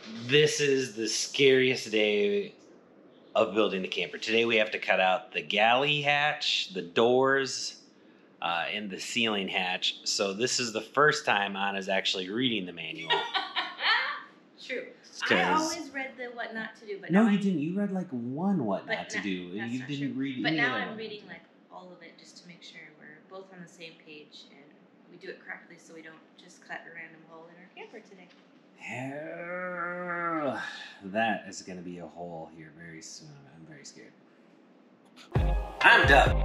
This is the scariest day of building the camper. Today we have to cut out the galley hatch, the doors, and the ceiling hatch. So this is the first time Anna's actually reading the manual. True. I always read the what not to do, but no, you didn't. You read like one what not to do. You didn't read. But now I'm reading like all of it just to make sure we're both on the same page and we do it correctly, so we don't just cut a random hole in our camper today. That is going to be a hole here very soon. I'm very scared. I'm Doug.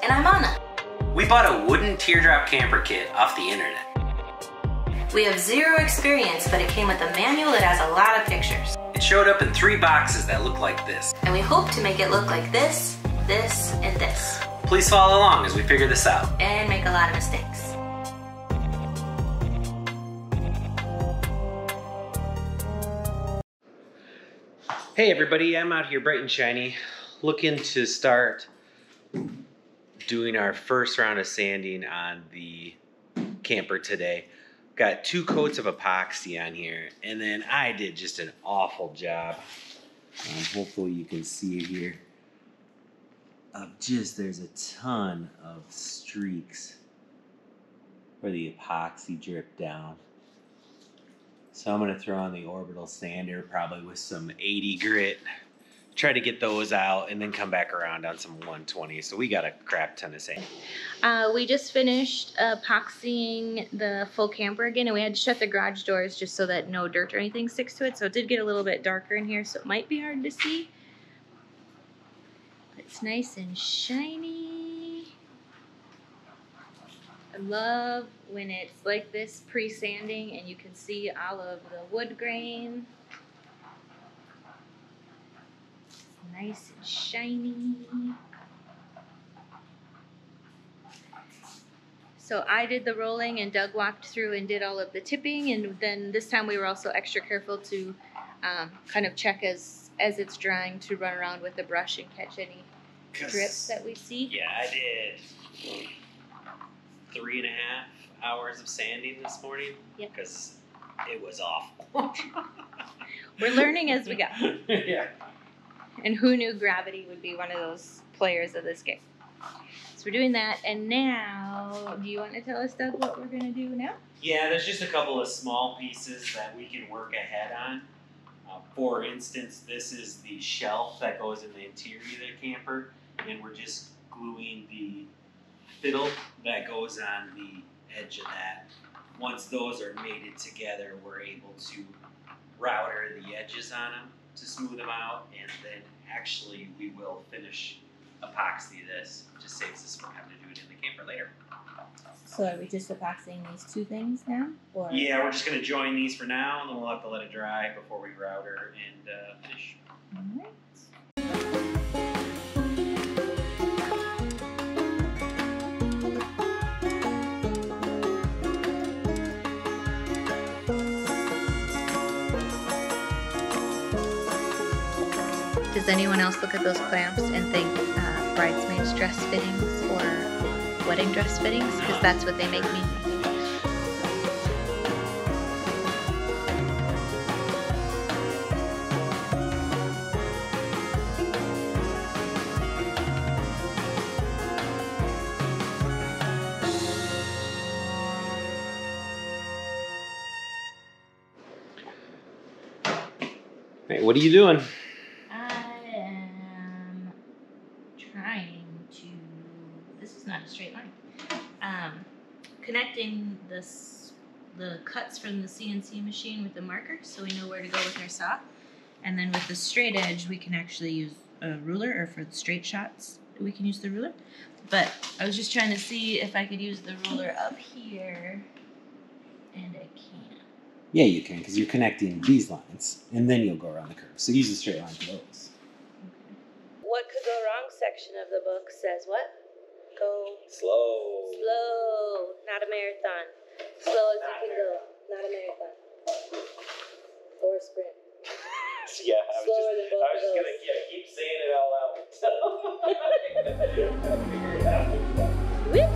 And I'm Anna. We bought a wooden teardrop camper kit off the internet. We have zero experience, but it came with a manual that has a lot of pictures. It showed up in 3 boxes that look like this. And we hope to make it look like this, this, and this. Please follow along as we figure this out. And make a lot of mistakes. Hey everybody, I'm out here bright and shiny, looking to start doing our first round of sanding on the camper today. Got 2 coats of epoxy on here, and then I did just an awful job. Hopefully you can see it here. There's a ton of streaks where the epoxy dripped down. So I'm going to throw on the orbital sander, probably with some 80 grit. Try to get those out and then come back around on some 120. So we got a crap ton of sand. We just finished epoxying the full camper again, and we had to shut the garage doors just so that no dirt or anything sticks to it. So it did get a little bit darker in here, so it might be hard to see. But it's nice and shiny. I love when it's like this pre-sanding and you can see all of the wood grain. Nice and shiny. So I did the rolling and Doug walked through and did all of the tipping, and then this time we were also extra careful to kind of check as it's drying to run around with the brush and catch any drips that we see. Yeah, I did 3.5 hours of sanding this morning. Yep. Because it was awful. We're learning as we go. Yeah. And who knew gravity would be one of those players of this game? So we're doing that, and now, do you want to tell us, Doug, what we're going to do now? Yeah, there's just a couple of small pieces that we can work ahead on. For instance, this is the shelf that goes in the interior of the camper, and we're just gluing the fiddle that goes on the edge of that. Once those are mated together, we're able to router the edges on them to smooth them out, and then actually we will finish epoxy this. It just saves us from having to do it in the camper later. So are we just epoxying these 2 things now? Or? Yeah, we're just going to join these for now, and then we'll have to let it dry before we router and finish. All right. Does anyone else look at those clamps and think bridesmaids dress fittings or wedding dress fittings? Because that's what they make me think. Hey, what are you doing? Not a straight line. Connecting the cuts from the CNC machine with the marker so we know where to go with our saw. And then with the straight edge, we can actually use a ruler, or for the straight shots, we can use the ruler. But I was just trying to see if I could use the ruler up here, and I can't. Yeah, you can, because you're connecting these lines, and then you'll go around the curve. So use the straight line for those. Okay. What could go wrong section of the book says what? Go slow. Slow, not a marathon. Slow as you can go, not a marathon. Or a sprint. Yeah, I was just gonna keep saying it out loud. Figure it out. Whoop.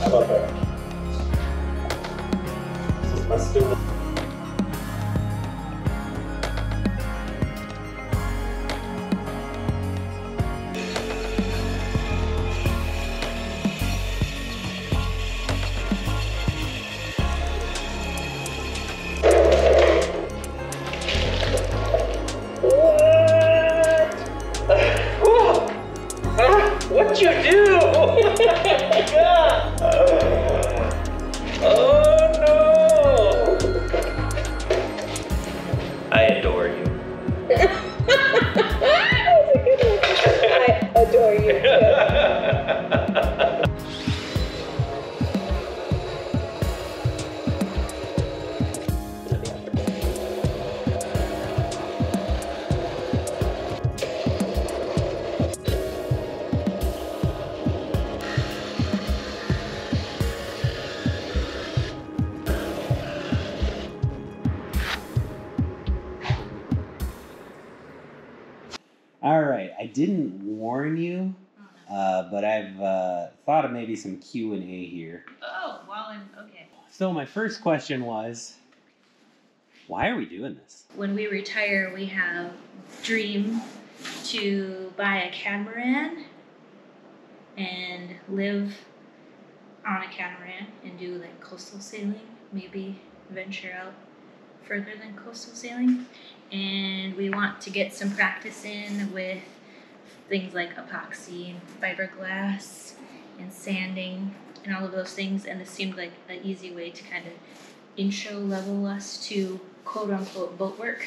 This is my student. What'd you do? Oh no! I adore you. I adore you too. All right, I didn't warn you, but I've thought of maybe some Q&A here. Oh, well, okay. So my first question was, why are we doing this? When we retire, we have dream to buy a catamaran and live on a catamaran and do like coastal sailing, maybe venture out further than coastal sailing. And we want to get some practice in with things like epoxy and fiberglass and sanding and all of those things. And this seemed like an easy way to kind of intro level us to quote unquote boat work.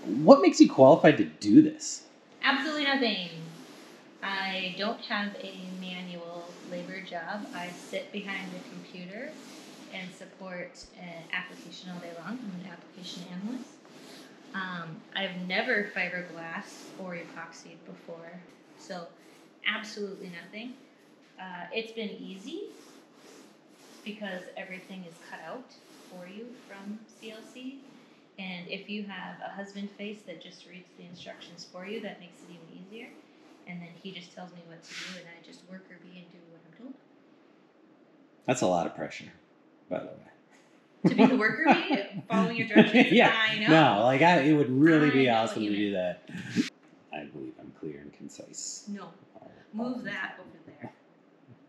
What makes you qualified to do this? Absolutely nothing. I don't have a manual labor job. I sit behind the computer and support an application all day long. I'm an application analyst. I've never fiberglassed or epoxied before, so absolutely nothing. It's been easy because everything is cut out for you from CLC. And if you have a husband face that just reads the instructions for you, that makes it even easier. And then he just tells me what to do, and I just work or be and do what I'm told. That's a lot of pressure, by the way. To be the worker bee, following your directions. Yeah, I know. no, like it would really be I know awesome what to you do that. I believe I'm clear and concise. No. Move that over there.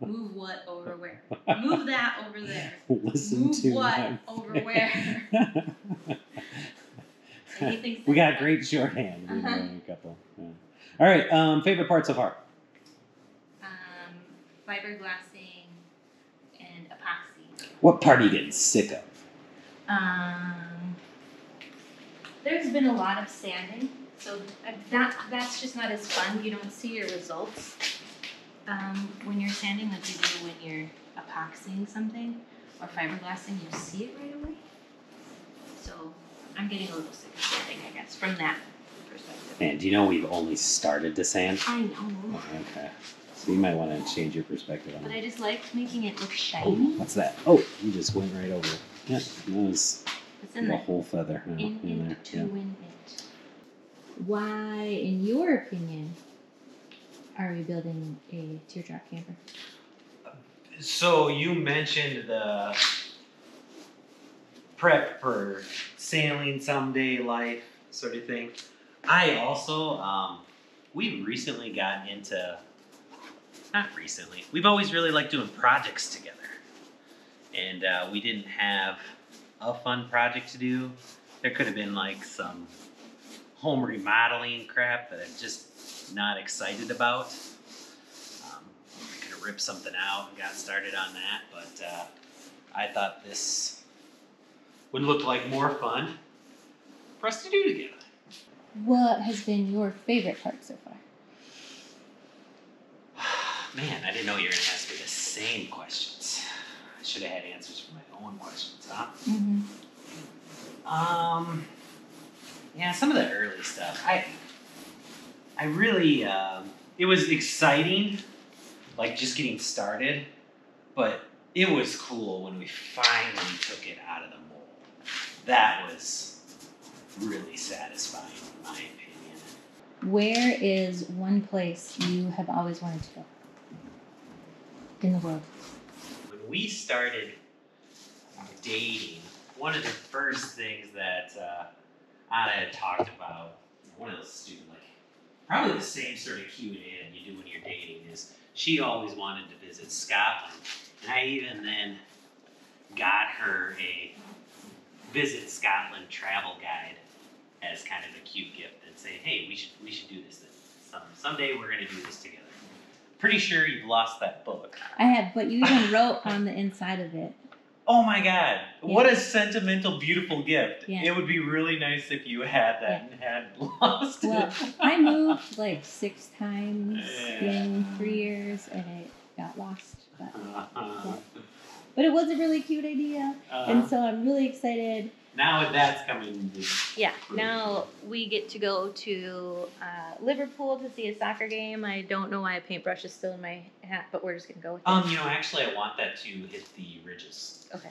Move what over where? Move that over there. Listen Move to what my... over where? And he thinks We that's got great shorthand. We know Uh-huh. a couple. Yeah. All right. Favorite part so far? Fiberglassing and epoxy. What part are you getting sick of? There's been a lot of sanding, so that's just not as fun. You don't see your results when you're sanding like you do when you're epoxying something or fiberglassing. You see it right away. So I'm getting a little sick of sanding, I guess, from that perspective. And do you know we've only started to sand? I know. Oh, okay. So you might want to change your perspective on But it. I just liked making it look Oh, shiny. what's that? Oh, you just went right over it. Yeah, that was It's in the the whole feather now in in there. it to Yeah. win it. Why, in your opinion, are we building a teardrop camper? So you mentioned the prep for sailing someday life sort of thing. I also, we recently got into, not recently, we've always really liked doing projects together. And we didn't have a fun project to do. There could have been like some home remodeling crap that I'm just not excited about. We could have ripped something out and got started on that, but I thought this would look like more fun for us to do together. What has been your favorite part so far? Man, I didn't know you were going to ask me the same questions. I should have had answers for my own questions, huh? Mm-hmm. Yeah, some of the early stuff. I really, it was exciting, like just getting started, but it was cool when we finally took it out of the mold. That was really satisfying, in my opinion. Where is one place you have always wanted to go in the world? When when we started dating, one of the first things that Anna had talked about, one of those stupid, like, probably the same sort of Q&A that you do when you're dating, is she always wanted to visit Scotland. And I even then got her a Visit Scotland travel guide as kind of a cute gift and say, hey, we should do this thing. Someday we're going to do this together. Pretty sure you've lost that book. I have, but you even wrote on the inside of it. Oh my God. Yeah. What a sentimental, beautiful gift. Yeah. It would be really nice if you had that and had lost Well, it. I moved like 6 times Yeah. in 3 years and it got lost. But it was a really cute idea. And so I'm really excited. Now that's coming. Yeah, now we get to go to Liverpool to see a soccer game. I don't know why a paintbrush is still in my hat, but we're just going to go with it. Actually, I want that to hit the ridges. Okay.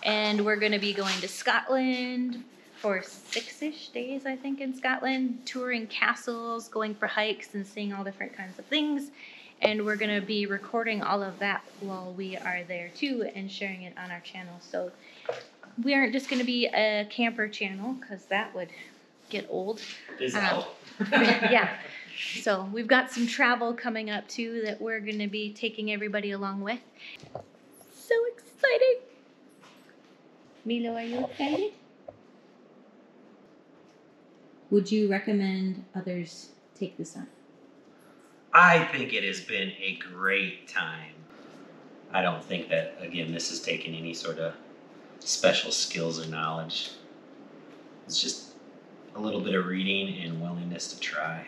And we're going to be going to Scotland for 6-ish days, I think, in Scotland, touring castles, going for hikes, and seeing all different kinds of things. And we're going to be recording all of that while we are there, too, and sharing it on our channel. So we aren't just going to be a camper channel, because that would get old. Yeah. So we've got some travel coming up, too, that we're going to be taking everybody along with. So exciting. Milo, are you excited? Would you recommend others take this on? I think it has been a great time. I don't think that, again, this has taken any sort of special skills or knowledge. It's just a little bit of reading and willingness to try.